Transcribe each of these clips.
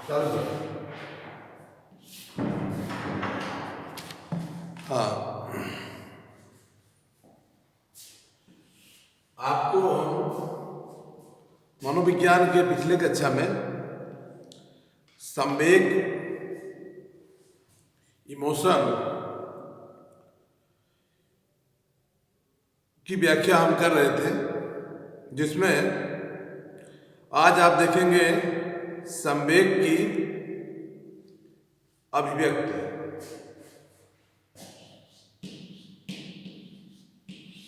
चालू करो। हाँ, आपको मनोविज्ञान के पिछले कक्षा में संवेग, इमोशन की व्याख्या हम कर रहे थे, जिसमें आज आप देखेंगे संवेग की अभिव्यक्ति।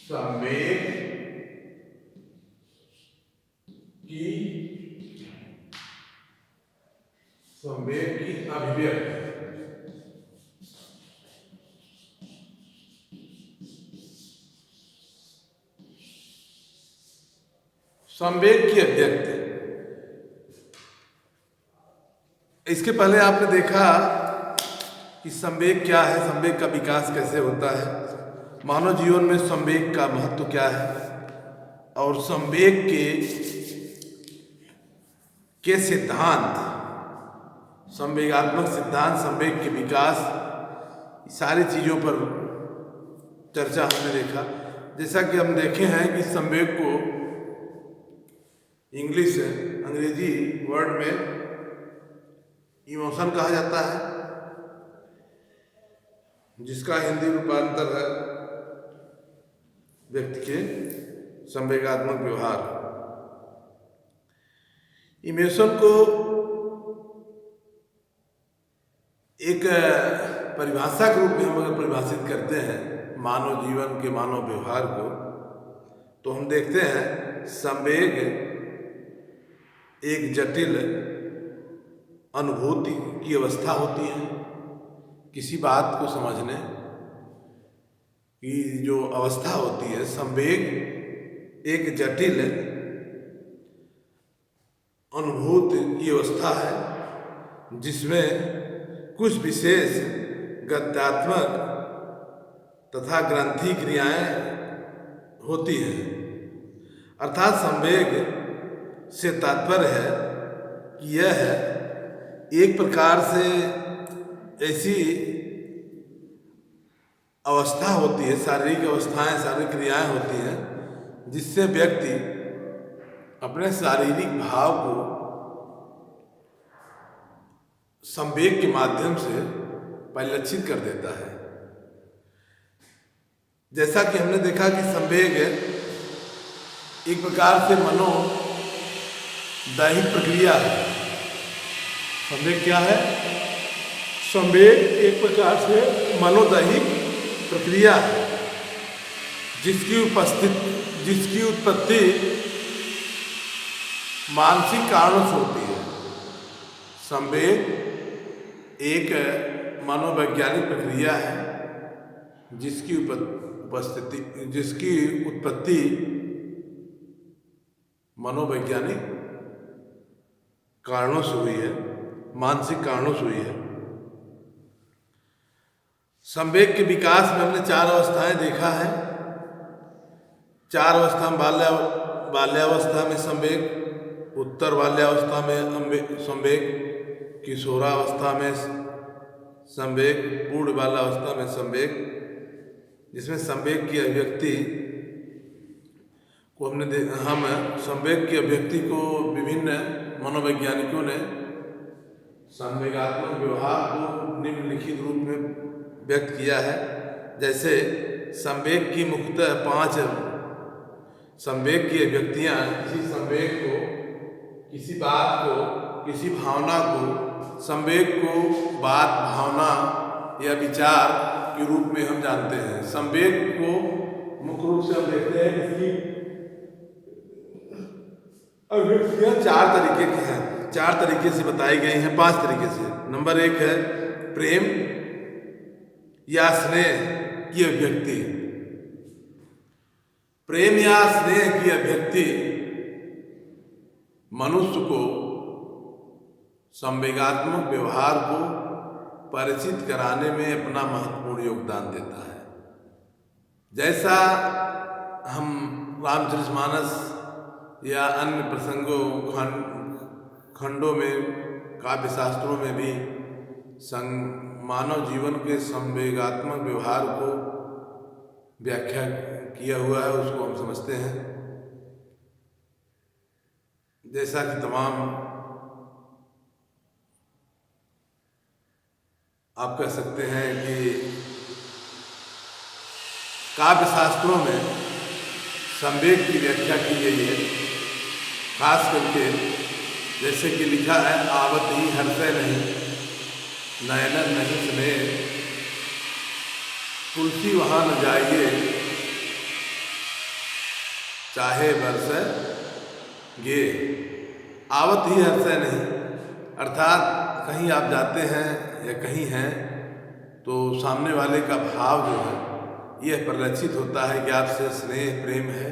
संवेग की अभिव्यक्ति। संवेग की अभिव्यक्ति, इसके पहले आपने देखा कि संवेग क्या है, संवेग का विकास कैसे होता है, मानव जीवन में संवेग का महत्व क्या है, और संवेग के सिद्धांत, संवेगात्मक सिद्धांत, संवेग के विकास, सारी चीज़ों पर चर्चा हमने देखा। जैसा कि हम देखे हैं कि संवेग को अंग्रेजी वर्ड में इमोशन कहा जाता है, जिसका हिंदी रूपांतर है व्यक्ति के संवेगात्मक व्यवहार। इमोशन को एक परिभाषा के रूप में हम अगर परिभाषित करते हैं मानव जीवन के, मानव व्यवहार को, तो हम देखते हैं संवेग एक जटिल अनुभूति की अवस्था होती है। किसी बात को समझने की जो अवस्था होती है, संवेग एक जटिल अनुभूति की अवस्था है, जिसमें कुछ विशेष गद्यात्मक तथा ग्रंथि क्रियाएं होती हैं। अर्थात संवेग से तात्पर्य है कि यह एक प्रकार से ऐसी अवस्था होती है, शारीरिक अवस्थाएं, शारीरिक क्रियाएं होती हैं, जिससे व्यक्ति अपने शारीरिक भाव को संवेग के माध्यम से परिलक्षित कर देता है। जैसा कि हमने देखा कि संवेग एक प्रकार से मनोदैहिक प्रक्रिया है। संवेग क्या है? संवेग एक प्रकार से मनोदैहिक प्रक्रिया है, जिसकी उत्पत्ति मानसिक कारणों से होती है। संवेग एक मनोवैज्ञानिक प्रक्रिया है, जिसकी उत्पत्ति मनोवैज्ञानिक कारणों से हुई है, मानसिक कारणों से हुई है। संवेग के विकास में हमने 4 अवस्थाएं देखा है। 4 अवस्था में बाल्यावस्था में संवेग, उत्तर बाल्यावस्था में संवेग, किशोरावस्था में संवेग, पूर्ण बाल्यावस्था में संवेग, जिसमें संवेग की अभिव्यक्ति को हम संवेग की अभिव्यक्ति को विभिन्न मनोवैज्ञानिकों ने संवेगात्मक व्यवहार को निम्नलिखित रूप में व्यक्त किया है। जैसे संवेग की मुख्यतः 5 संवेग की अभिव्यक्तियाँ किसी संवेग को, किसी बात को, किसी भावना को, संवेग को बात, भावना या विचार के रूप में हम जानते हैं। संवेग को मुख्य रूप से हम देखते हैं इसकी अभिव्यक्तियाँ 4 तरीके की हैं, 4 तरीके से बताई गई हैं, 5 तरीके से। नंबर 1 है प्रेम या स्नेह की अभिव्यक्ति। प्रेम या स्नेह की अभिव्यक्ति मनुष्य को संवेगात्मक व्यवहार को परिचित कराने में अपना महत्वपूर्ण योगदान देता है। जैसा हम रामचरितमानस या अन्य प्रसंगों, खंडों में, काव्य शास्त्रों में भी मानव जीवन के संवेगात्मक व्यवहार को व्याख्या किया हुआ है, उसको हम समझते हैं। जैसा कि तमाम आप कह सकते हैं कि काव्य शास्त्रों में संवेग की व्याख्या की गई है, खास करके जैसे कि लिखा है, आवत ही हर्षय नहीं, नयनन नहीं स्नेह, तुलसी वहाँ न जाइए, चाहे बरसे गे। आवत ही हर्षय नहीं, अर्थात कहीं आप जाते हैं या कहीं हैं तो सामने वाले का भाव जो है यह परिलक्षित होता है कि आपसे स्नेह प्रेम है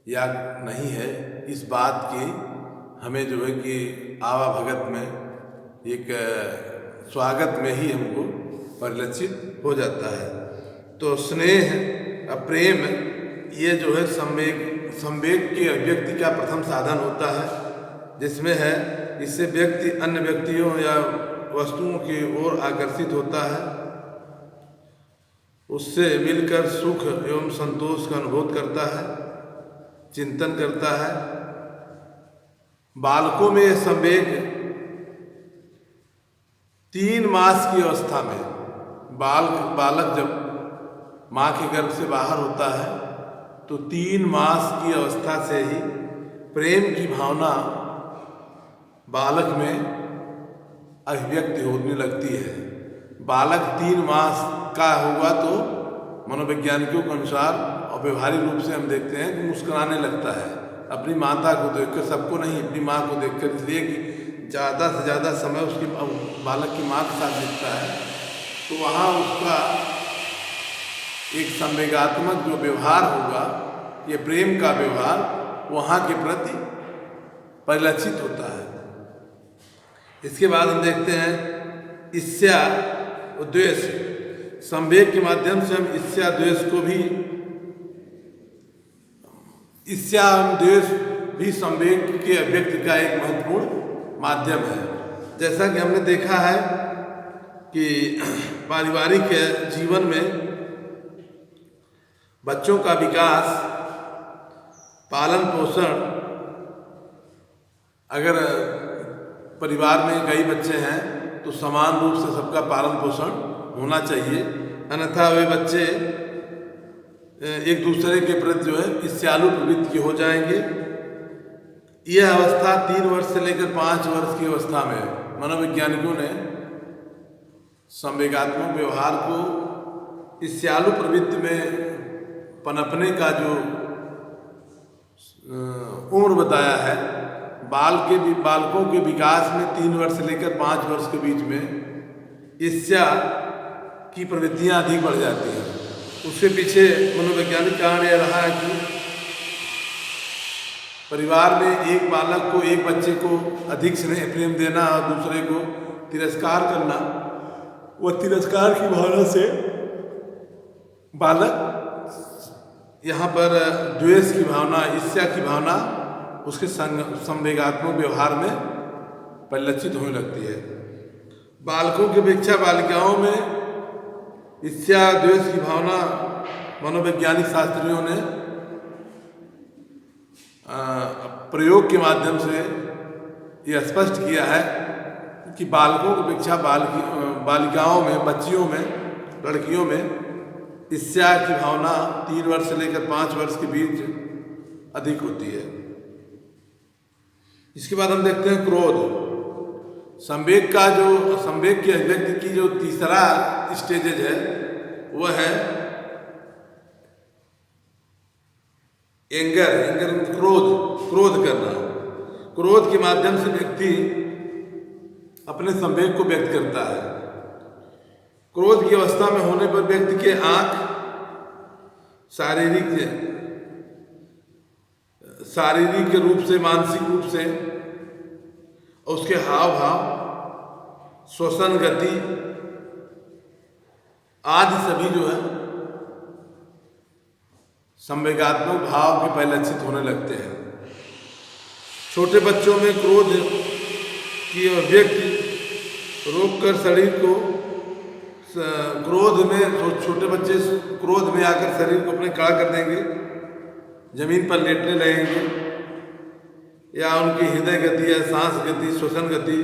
या नहीं है। इस बात की हमें जो है कि आवाभगत में एक स्वागत में ही हमको परिलक्षित हो जाता है। तो स्नेह प्रेम ये जो है संवेग के अभिव्यक्ति का प्रथम साधन होता है, जिसमें है इससे व्यक्ति अन्य व्यक्तियों या वस्तुओं की ओर आकर्षित होता है, उससे मिलकर सुख एवं संतोष का अनुभव करता है, चिंतन करता है। बालकों में यह संवेग 3 मास की अवस्था में, बालक जब माँ के गर्भ से बाहर होता है तो 3 मास की अवस्था से ही प्रेम की भावना बालक में अभिव्यक्ति होने लगती है। बालक 3 मास का होगा तो मनोवैज्ञानिकों के अनुसार और व्यवहारिक रूप से हम देखते हैं कि मुस्कुराने लगता है अपनी माता को देखकर, सबको नहीं, अपनी माँ को देखकर, इसलिए कि ज़्यादा से ज़्यादा समय उसके बालक की माँ के साथ बीतता है, तो वहाँ उसका एक संवेगात्मक जो व्यवहार होगा, ये प्रेम का व्यवहार वहाँ के प्रति परिलक्षित होता है। इसके बाद हम देखते हैं ईर्ष्या और द्वेष। संवेग के माध्यम से हम ईर्ष्या द्वेष को भी, ईर्ष्या और द्वेष भी संवेग के अभिव्यक्ति का एक महत्वपूर्ण माध्यम है। जैसा कि हमने देखा है कि पारिवारिक जीवन में बच्चों का विकास, पालन पोषण, अगर परिवार में कई बच्चे हैं तो समान रूप से सबका पालन पोषण होना चाहिए, अन्यथा वे बच्चे एक दूसरे के प्रति जो है ईर्ष्यालु प्रवृत्ति के हो जाएंगे। यह अवस्था 3 वर्ष से लेकर 5 वर्ष की अवस्था में मनोवैज्ञानिकों ने संवेगात्मक व्यवहार को ईर्ष्यालु प्रवृत्ति में पनपने का जो उम्र बताया है। बालकों के विकास में 3 वर्ष से लेकर 5 वर्ष के बीच में ईर्ष्या की प्रवृत्तियाँ अधिक बढ़ जाती हैं। उसके पीछे मनोवैज्ञानिक कारण यह रहा है कि परिवार में एक बालक को, एक बच्चे को अधिक स्नेह प्रेम देना और दूसरे को तिरस्कार करना, वह तिरस्कार की भावना से बालक यहाँ पर द्वेष की भावना, ईर्ष्या की भावना उसके संवेगात्मक व्यवहार में परिलक्षित होने लगती है। बालकों की अपेक्षा बालिकाओं में ईर्ष्या द्वेष की भावना मनोवैज्ञानिक शास्त्रियों ने प्रयोग के माध्यम से यह स्पष्ट किया है कि बालकों की अपेक्षा बालिकाओं में, बच्चियों में, लड़कियों में ईर्ष्या की भावना 3 वर्ष से लेकर 5 वर्ष के बीच अधिक होती है। इसके बाद हम देखते हैं क्रोध। संवेग की अभिव्यक्ति की जो तीसरा स्टेजेज है वह है एंगर, क्रोध करना। क्रोध के माध्यम से व्यक्ति अपने संवेग को व्यक्त करता है। क्रोध की अवस्था में होने पर व्यक्ति के आंख शारीरिक रूप से, मानसिक रूप से, उसके हाव भाव, श्वसन गति आदि सभी जो है संवेगात्मक भाव के परिलक्षित होने लगते हैं। छोटे बच्चों में क्रोध कि व्यक्ति रोककर शरीर को क्रोध में, छोटे बच्चे क्रोध में आकर शरीर को अपने खड़ा कर देंगे, जमीन पर लेटने लगेंगे, या उनकी हृदय गति या सांस गति, श्वसन गति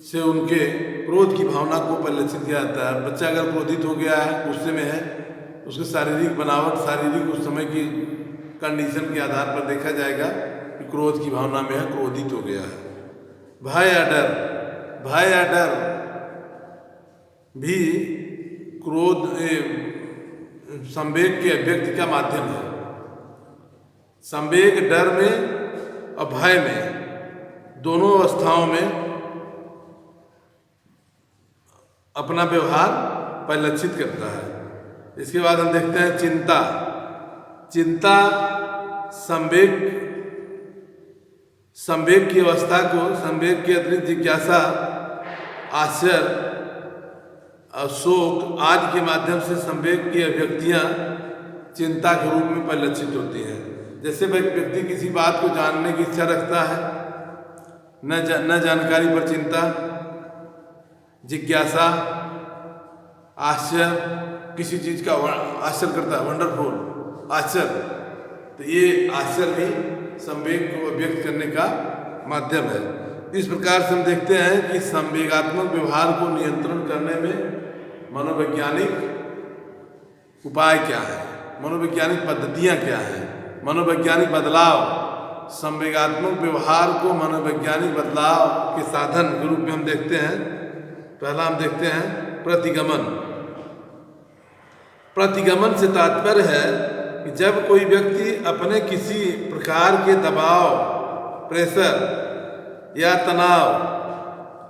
से उनके क्रोध की भावना को परिलक्षित किया जाता है। बच्चा अगर क्रोधित हो गया है, गुस्से में है, उसकी शारीरिक बनावट, शारीरिक उस समय की कंडीशन के आधार पर देखा जाएगा कि क्रोध की भावना में है, क्रोधित हो गया है। भय या डर, भय या डर भी क्रोध संवेग के अभिव्यक्ति का माध्यम है। संवेग डर में और भय में, दोनों अवस्थाओं में अपना व्यवहार परिलक्षित करता है। इसके बाद हम देखते हैं चिंता। चिंता संवेग की अवस्था को, संवेग के अतिरिक्त जिज्ञासा, आश्चर्य और शोक आदि के माध्यम से संवेग की अभिव्यक्तियाँ चिंता के रूप में परिलक्षित होती हैं। जैसे व्यक्ति किसी बात को जानने की इच्छा रखता है, न जानकारी पर चिंता, जिज्ञासा, आश्चर्य, किसी चीज़ का आश्चर्य करता है, वंडरफुल, आश्चर्य, तो ये आश्चर्य भी संवेग को व्यक्त करने का माध्यम है। इस प्रकार से हम देखते हैं कि संवेगात्मक व्यवहार को नियंत्रण करने में मनोवैज्ञानिक उपाय क्या है, मनोवैज्ञानिक पद्धतियाँ क्या हैं, मनोवैज्ञानिक बदलाव, संवेगात्मक व्यवहार को मनोवैज्ञानिक बदलाव के साधन के रूप में हम देखते हैं। पहला हम देखते हैं प्रतिगमन। प्रतिगमन से तात्पर्य है कि जब कोई व्यक्ति अपने किसी प्रकार के दबाव, प्रेशर या तनाव,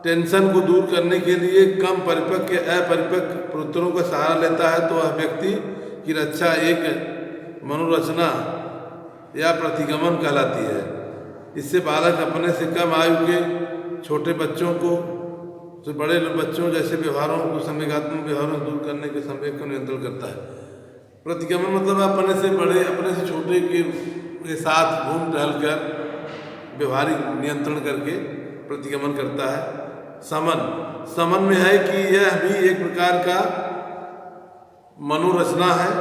टेंशन को दूर करने के लिए कम परिपक्व या अपरिपक्व प्रवृत्तियों का सहारा लेता है, तो वह व्यक्ति की रक्षा एक मनोरचना या प्रतिगमन कहलाती है। इससे बालक अपने से कम आयु के छोटे बच्चों को तो बड़े बच्चों जैसे व्यवहारों को, संवेगात्मक व्यवहारों को दूर करने के संवेग को नियंत्रण करता है। प्रतिगमन मतलब अपने से बड़े, अपने से छोटे के साथ घूम टहल कर व्यवहारिक नियंत्रण करके प्रतिगमन करता है। समन, समन में है कि यह भी एक प्रकार का मनोरचना है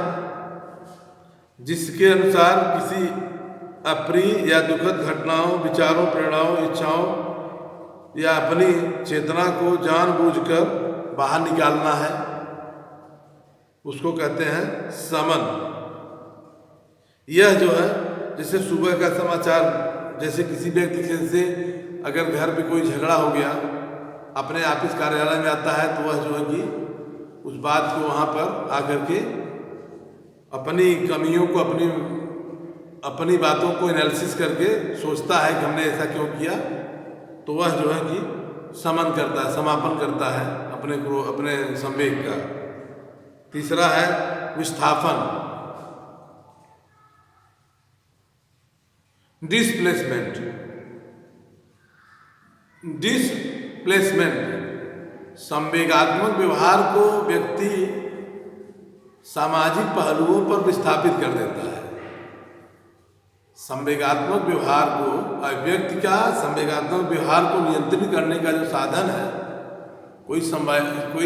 जिसके अनुसार किसी अप्रिय या दुखद घटनाओं, विचारों, प्रेरणाओं, इच्छाओं या अपनी चेतना को जानबूझकर बाहर निकालना है, उसको कहते हैं समन। यह जो है, जैसे सुबह का समाचार, जैसे किसी व्यक्ति से अगर घर पे कोई झगड़ा हो गया, अपने ऑफिस कार्यालय में आता है, तो वह जो है कि उस बात को वहाँ पर आकर के अपनी कमियों को, अपनी बातों को एनालिसिस करके सोचता है कि हमने ऐसा क्यों किया, तो वह जो है कि समन करता है, समापन करता है अपने संवेग का। तीसरा है विस्थापन, डिस्प्लेसमेंट। डिस्प्लेसमेंट संवेगात्मक व्यवहार को व्यक्ति सामाजिक पहलुओं पर विस्थापित कर देता है। संवेगात्मक व्यवहार को, व्यक्ति का संवेगात्मक व्यवहार को नियंत्रित करने का जो साधन है, कोई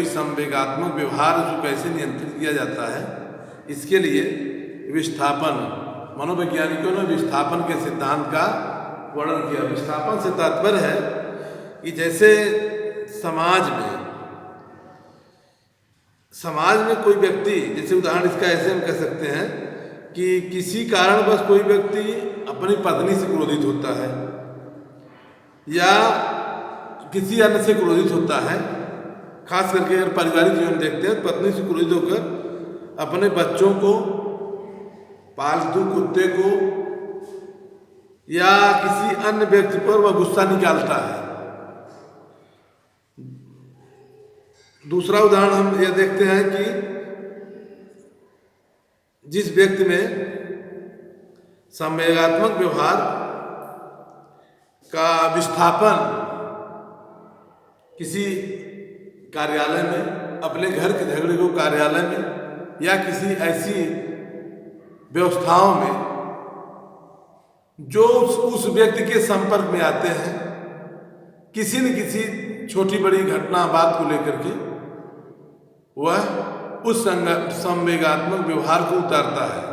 संवेगात्मक व्यवहार उसको कैसे नियंत्रित किया जाता है, इसके लिए विस्थापन, मनोवैज्ञानिकों ने विस्थापन के सिद्धांत का वर्णन किया। विस्थापन से तात्पर्य है कि जैसे समाज में कोई व्यक्ति, जैसे उदाहरण इसका ऐसे हम कह सकते हैं कि किसी कारणवश कोई व्यक्ति अपनी पत्नी से क्रोधित होता है या किसी अन्य से क्रोधित होता है, खास करके अगर पारिवारिक जीवन देखते हैं, पत्नी से क्रोधित होकर अपने बच्चों को, पालतू कुत्ते को या किसी अन्य व्यक्ति पर वह गुस्सा निकालता है। दूसरा उदाहरण हम यह देखते हैं कि जिस व्यक्ति में संवेगात्मक व्यवहार का विस्थापन किसी कार्यालय में, अपने घर के झगड़े को कार्यालय में या किसी ऐसी व्यवस्थाओं में जो उस व्यक्ति के संपर्क में आते हैं, किसी न किसी छोटी बड़ी घटना बात को लेकर के वह उस संवेगात्मक व्यवहार को उतारता है।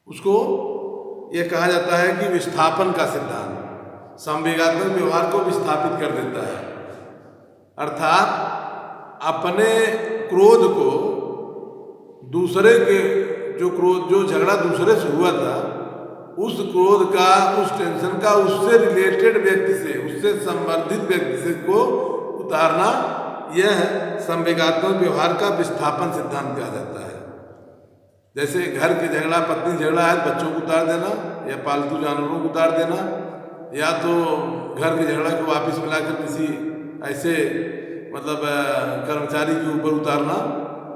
उसको यह कहा जाता है कि विस्थापन का सिद्धांत, संवेगात्मक व्यवहार को विस्थापित कर देता है। अर्थात अपने क्रोध को दूसरे के जो झगड़ा दूसरे से हुआ था, उस क्रोध का, उस टेंशन का उससे रिलेटेड व्यक्ति से, उससे संबंधित व्यक्ति से को उतारना, यह संवेगात्मक व्यवहार का विस्थापन सिद्धांत कहा जाता है। जैसे घर के झगड़ा, पत्नी झगड़ा है, बच्चों को उतार देना, या पालतू जानवरों को उतार देना, या तो घर के झगड़ा को वापस मिलाकर किसी ऐसे मतलब कर्मचारी के ऊपर उतारना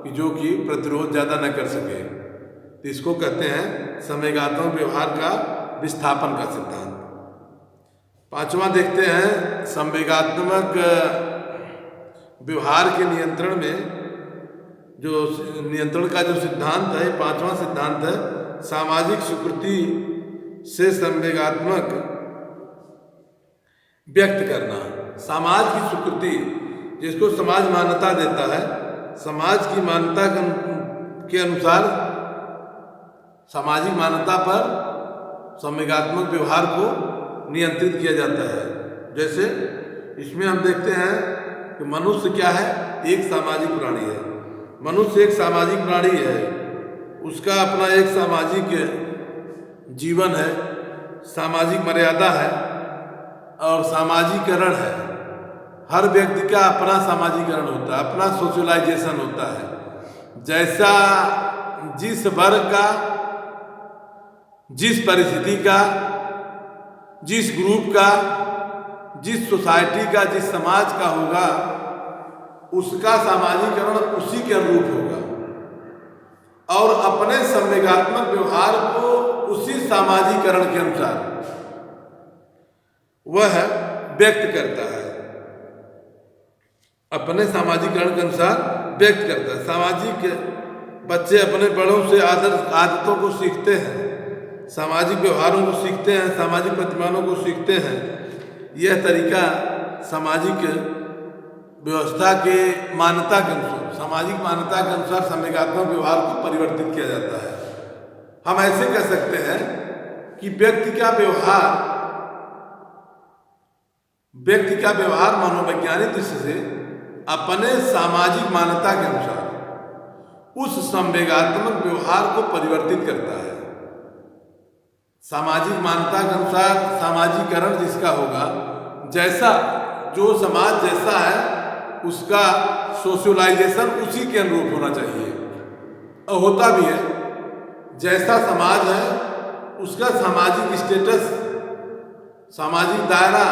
कि जो कि प्रतिरोध ज़्यादा न कर सके, तो इसको कहते हैं संवेगात्मक व्यवहार का विस्थापन का सिद्धांत। पांचवा देखते हैं, संवेगात्मक व्यवहार के नियंत्रण में जो नियंत्रण का जो सिद्धांत है, पांचवा सिद्धांत है सामाजिक स्वीकृति से संवेगात्मक व्यक्त करना। समाज की स्वीकृति, जिसको समाज मान्यता देता है, समाज की मान्यता के अनुसार सामाजिक मान्यता पर संवेगात्मक व्यवहार को नियंत्रित किया जाता है। जैसे इसमें हम देखते हैं कि मनुष्य क्या है, एक सामाजिक प्राणी है। मनुष्य एक सामाजिक प्राणी है, उसका अपना एक सामाजिक जीवन है, सामाजिक मर्यादा है और सामाजिकरण है। हर व्यक्ति का अपना सामाजिकरण होता है, अपना सोशलाइजेशन होता है। जैसा जिस वर्ग का, जिस परिस्थिति का, जिस ग्रुप का, जिस सोसाइटी का, जिस समाज का होगा, उसका सामाजिकरण उसी के अनुरूप होगा और अपने संवेगात्मक व्यवहार को उसी सामाजिकरण के अनुसार वह व्यक्त करता है, अपने सामाजिकरण के अनुसार व्यक्त करता है। सामाजिक बच्चे अपने बड़ों से आदतों को सीखते हैं, सामाजिक व्यवहारों को सीखते हैं, सामाजिक प्रतिमानों को सीखते हैं। यह तरीका सामाजिक व्यवस्था के मान्यता के अनुसार, सामाजिक मान्यता के अनुसार संवेगात्मक व्यवहार को परिवर्तित किया जाता है। हम ऐसे कह सकते हैं कि व्यक्ति का व्यवहार मनोवैज्ञानिक दृष्टि से अपने सामाजिक मान्यता के अनुसार उस संवेगात्मक व्यवहार को परिवर्तित करता है। सामाजिक मान्यता के अनुसार सामाजिकरण जिसका होगा, जैसा जो समाज जैसा है उसका सोशलाइजेशन उसी के अनुरूप होना चाहिए, और होता भी है। जैसा समाज है उसका सामाजिक स्टेटस, सामाजिक दायरा,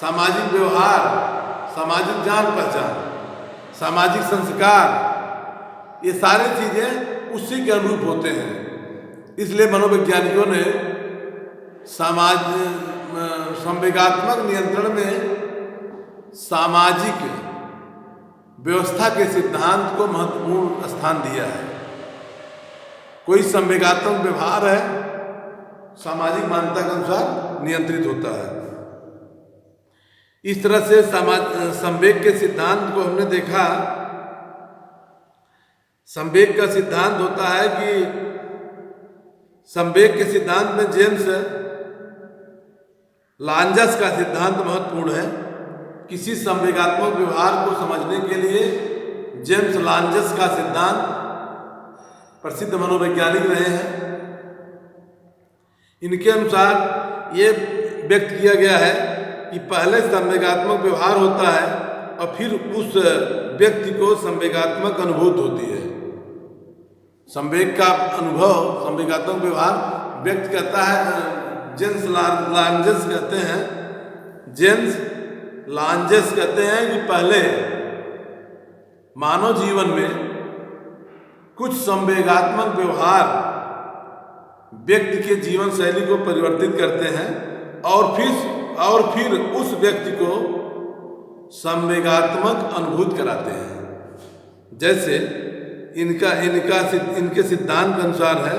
सामाजिक व्यवहार, सामाजिक जान पहचान, सामाजिक संस्कार, ये सारी चीजें उसी के अनुरूप होते हैं। इसलिए मनोवैज्ञानिकों ने संवेगात्मक नियंत्रण में सामाजिक व्यवस्था के सिद्धांत को महत्वपूर्ण स्थान दिया है। कोई संवेगात्मक व्यवहार है, सामाजिक मान्यता के अनुसार नियंत्रित होता है। इस तरह से संवेग के सिद्धांत को हमने देखा। संवेग का सिद्धांत होता है कि संवेग के सिद्धांत में जेम्स लांजस का सिद्धांत महत्वपूर्ण है। किसी संवेगात्मक व्यवहार को समझने के लिए जेम्स लांजस का सिद्धांत प्रसिद्ध मनोवैज्ञानिक रहे हैं। इनके अनुसार ये व्यक्त किया गया है कि पहले संवेगात्मक व्यवहार होता है और फिर उस व्यक्ति को संवेगात्मक अनुभूति होती है। संवेग का अनुभव, संवेगात्मक व्यवहार व्यक्त करता है। जेम्स लांजस कहते हैं कि पहले मानव जीवन में कुछ संवेगात्मक व्यवहार व्यक्ति के जीवन शैली को परिवर्तित करते हैं और फिर उस व्यक्ति को संवेगात्मक अनुभूति कराते हैं। जैसे इनके सिद्धांत के अनुसार है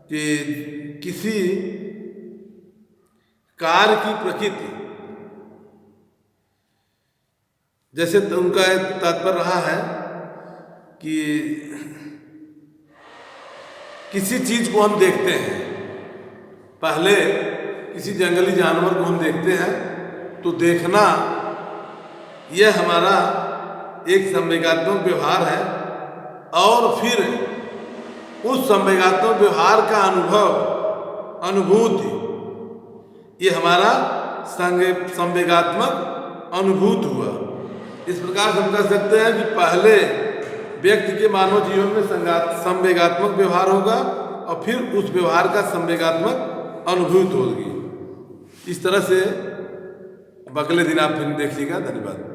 कि किसी कार्य की प्रकृति, जैसे उनका तात्पर्य रहा है कि किसी चीज को हम देखते हैं, पहले किसी जंगली जानवर को हम देखते हैं तो देखना यह हमारा एक संवेगात्मक व्यवहार है, और फिर उस संवेगात्मक व्यवहार का अनुभूति ये हमारा संवेगात्मक अनुभूत हुआ। इस प्रकार से हम कह सकते हैं कि पहले व्यक्ति के मानव जीवन में संवेगात्मक व्यवहार होगा और फिर उस व्यवहार का संवेगात्मक अनुभूत होगी। इस तरह से अब अगले दिन आप फिर देखिएगा। धन्यवाद।